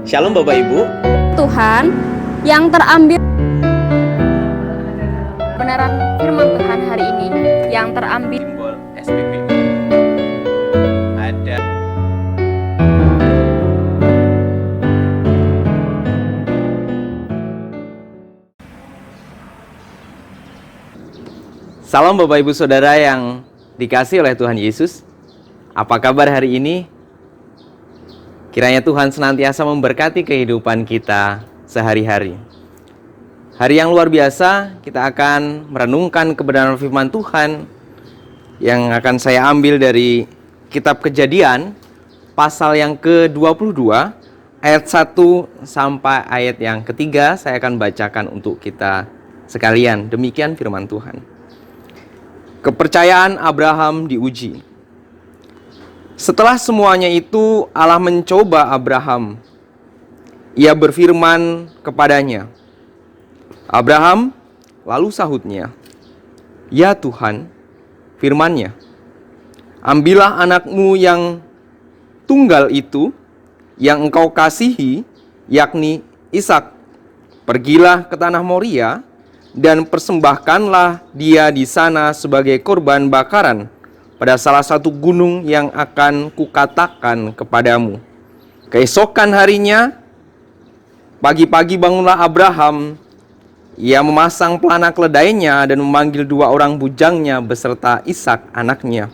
Shalom Bapak Ibu. Tuhan yang terambil kebenaran firman Tuhan hari ini yang terambil Simbol SPP. Ada Salam Bapak Ibu Saudara yang dikasihi oleh Tuhan Yesus. Apa kabar hari ini? Kiranya Tuhan senantiasa memberkati kehidupan kita sehari-hari. Hari yang luar biasa, kita akan merenungkan kebenaran firman Tuhan yang akan saya ambil dari kitab Kejadian, pasal yang ke-22, ayat 1 sampai ayat yang ketiga. Saya akan bacakan untuk kita sekalian. Demikian firman Tuhan. Kepercayaan Abraham diuji. Setelah semuanya itu, Allah mencoba Abraham. Ia berfirman kepadanya, "Abraham," lalu sahutnya, "Ya Tuhan," firman-Nya, "ambillah anakmu yang tunggal itu, yang engkau kasihi, yakni Ishak. Pergilah ke tanah Moria, dan persembahkanlah dia di sana sebagai korban bakaran pada salah satu gunung yang akan kukatakan kepadamu." Keesokan harinya, pagi-pagi bangunlah Abraham. Ia memasang pelana keledainya dan memanggil 2 orang bujangnya beserta Ishak anaknya.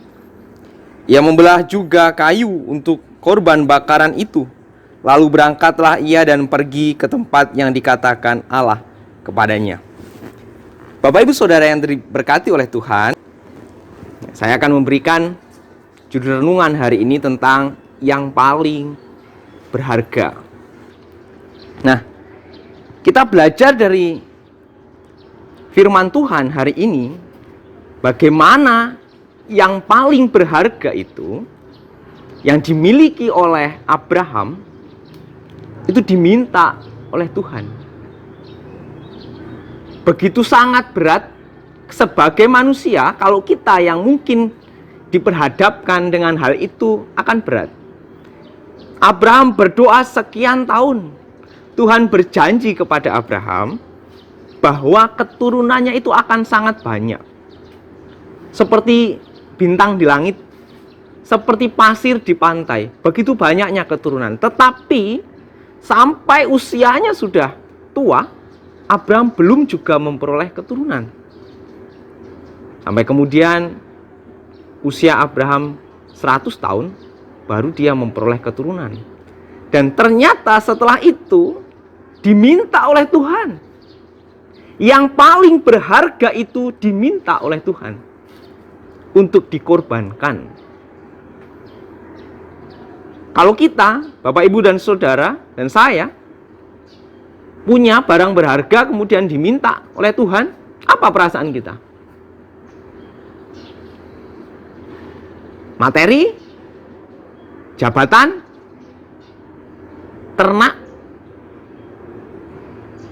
Ia membelah juga kayu untuk korban bakaran itu. Lalu berangkatlah ia dan pergi ke tempat yang dikatakan Allah kepadanya. Bapak Ibu Saudara yang diberkati oleh Tuhan, saya akan memberikan judul renungan hari ini tentang yang paling berharga. Nah, kita belajar dari firman Tuhan hari ini, bagaimana yang paling berharga itu, yang dimiliki oleh Abraham, itu diminta oleh Tuhan. Begitu sangat berat sebagai manusia, kalau kita yang mungkin diperhadapkan dengan hal itu akan berat. Abraham berdoa sekian tahun. Tuhan berjanji kepada Abraham bahwa keturunannya itu akan sangat banyak. Seperti bintang di langit, seperti pasir di pantai. Begitu banyaknya keturunan. Tetapi sampai usianya sudah tua, Abraham belum juga memperoleh keturunan. Sampai kemudian usia Abraham 100 tahun, baru dia memperoleh keturunan. Dan ternyata setelah itu diminta oleh Tuhan. Yang paling berharga itu diminta oleh Tuhan untuk dikorbankan. Kalau kita, Bapak Ibu dan Saudara dan saya, punya barang berharga kemudian diminta oleh Tuhan, apa perasaan kita? Materi, jabatan, ternak,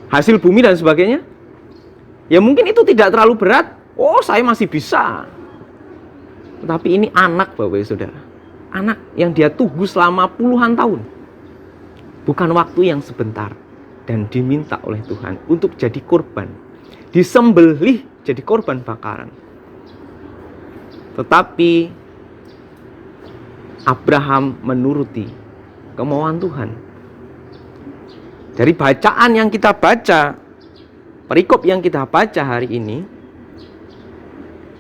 hasil bumi dan sebagainya. Ya mungkin itu tidak terlalu berat. Oh, saya masih bisa. Tetapi ini anak, Bapak Ibu Saudara. Anak yang dia tunggu selama puluhan tahun. Bukan waktu yang sebentar. Dan diminta oleh Tuhan untuk jadi korban. Disembelih jadi korban bakaran. Tetapi Abraham menuruti kemauan Tuhan. Dari bacaan yang kita baca, perikop yang kita baca hari ini,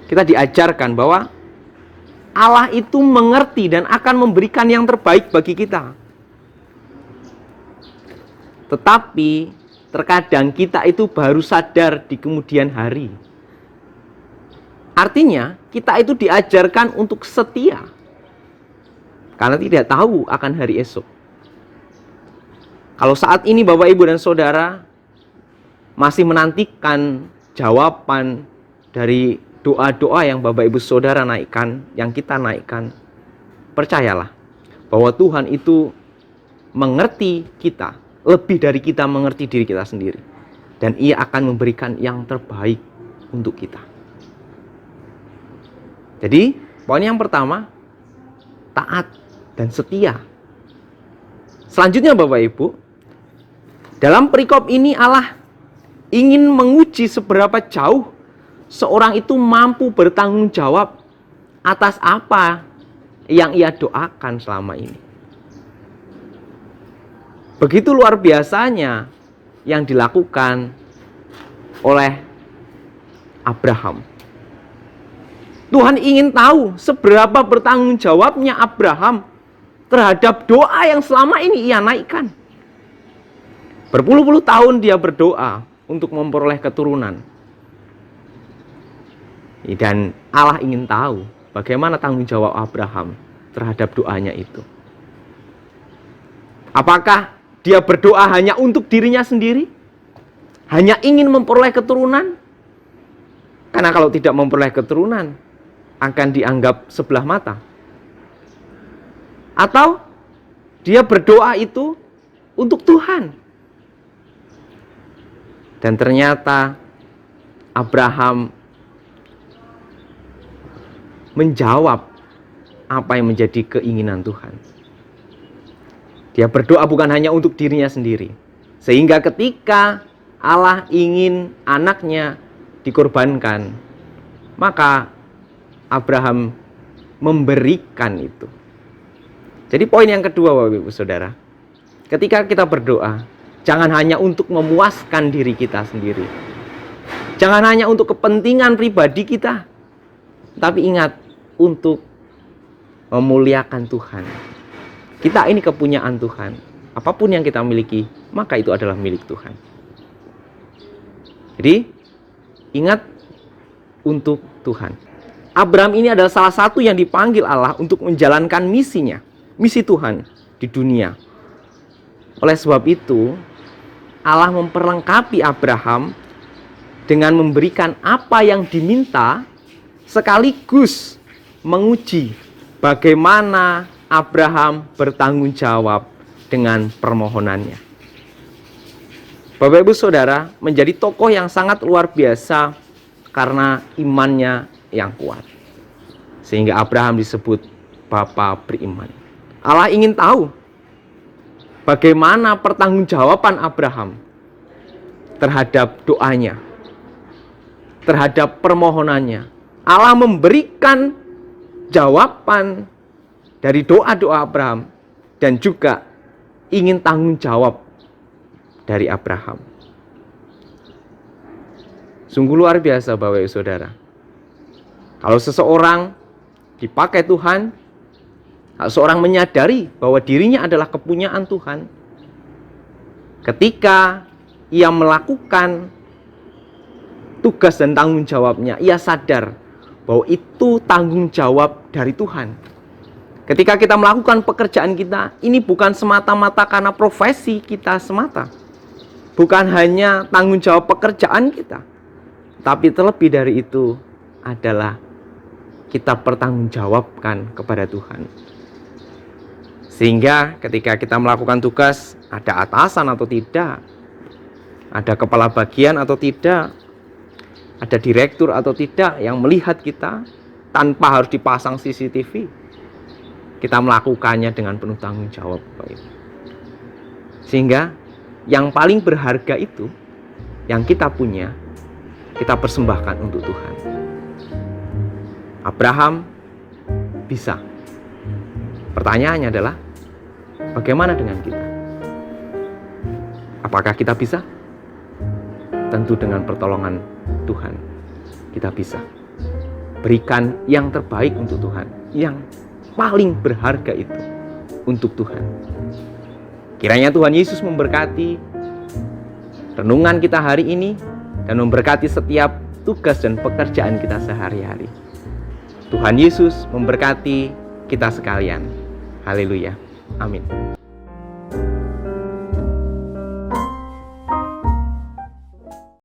kita diajarkan bahwa Allah itu mengerti dan akan memberikan yang terbaik bagi kita. Tetapi terkadang kita itu baru sadar di kemudian hari. Artinya kita itu diajarkan untuk setia, karena tidak tahu akan hari esok. Kalau saat ini Bapak Ibu dan Saudara masih menantikan jawaban dari doa-doa yang Bapak Ibu Saudara naikkan, yang kita naikkan, percayalah bahwa Tuhan itu mengerti kita lebih dari kita mengerti diri kita sendiri. Dan Ia akan memberikan yang terbaik untuk kita. Jadi, poin yang pertama, taat dan setia. Selanjutnya Bapak Ibu, Dalam perikop ini Allah ingin menguji seberapa jauh seorang itu mampu bertanggung jawab atas apa yang ia doakan selama ini. Begitu luar biasanya yang dilakukan oleh Abraham. Tuhan ingin tahu seberapa bertanggung jawabnya Abraham terhadap doa yang selama ini ia naikkan. Berpuluh-puluh tahun dia berdoa untuk memperoleh keturunan. Dan Allah ingin tahu bagaimana tanggung jawab Abraham terhadap doanya itu. Apakah dia berdoa hanya untuk dirinya sendiri? Hanya ingin memperoleh keturunan? Karena kalau tidak memperoleh keturunan, akan dianggap sebelah mata. Atau dia berdoa itu untuk Tuhan. Dan ternyata Abraham menjawab apa yang menjadi keinginan Tuhan. Dia berdoa bukan hanya untuk dirinya sendiri. Sehingga ketika Allah ingin anaknya dikorbankan, maka Abraham memberikan itu. Jadi poin yang kedua, Bapak Ibu Saudara, ketika kita berdoa, jangan hanya untuk memuaskan diri kita sendiri. Jangan hanya untuk kepentingan pribadi kita, tapi ingat untuk memuliakan Tuhan. Kita ini kepunyaan Tuhan. Apapun yang kita miliki, maka itu adalah milik Tuhan. Jadi, ingat untuk Tuhan. Abraham ini adalah salah satu yang dipanggil Allah untuk menjalankan misinya, misi Tuhan di dunia. Oleh sebab itu, Allah memperlengkapi Abraham dengan memberikan apa yang diminta, sekaligus menguji bagaimana Abraham bertanggung jawab dengan permohonannya. Bapak Ibu Saudara, menjadi tokoh yang sangat luar biasa karena imannya yang kuat. Sehingga Abraham disebut bapa beriman. Allah ingin tahu bagaimana pertanggungjawaban Abraham terhadap doanya, terhadap permohonannya. Allah memberikan jawaban dari doa-doa Abraham dan juga ingin tanggung jawab dari Abraham. Sungguh luar biasa Bapak Ibu Saudara. Kalau seseorang dipakai Tuhan, kalau seorang menyadari bahwa dirinya adalah kepunyaan Tuhan, ketika ia melakukan tugas dan tanggung jawabnya, ia sadar bahwa itu tanggung jawab dari Tuhan. Ketika kita melakukan pekerjaan kita, ini bukan semata-mata karena profesi kita semata. Bukan hanya tanggung jawab pekerjaan kita. Tapi terlebih dari itu adalah kita bertanggungjawabkan kepada Tuhan. Sehingga ketika kita melakukan tugas, ada atasan atau tidak, ada kepala bagian atau tidak, ada direktur atau tidak yang melihat kita tanpa harus dipasang CCTV. Kita melakukannya dengan penuh tanggung jawab. Sehingga yang paling berharga itu, yang kita punya, kita persembahkan untuk Tuhan. Abraham bisa. Pertanyaannya adalah, bagaimana dengan kita? Apakah kita bisa? Tentu dengan pertolongan Tuhan, kita bisa. Berikan yang terbaik untuk Tuhan, yang paling berharga itu untuk Tuhan. Kiranya Tuhan Yesus memberkati renungan kita hari ini dan memberkati setiap tugas dan pekerjaan kita sehari-hari. Tuhan Yesus memberkati kita sekalian. Haleluya. Amin.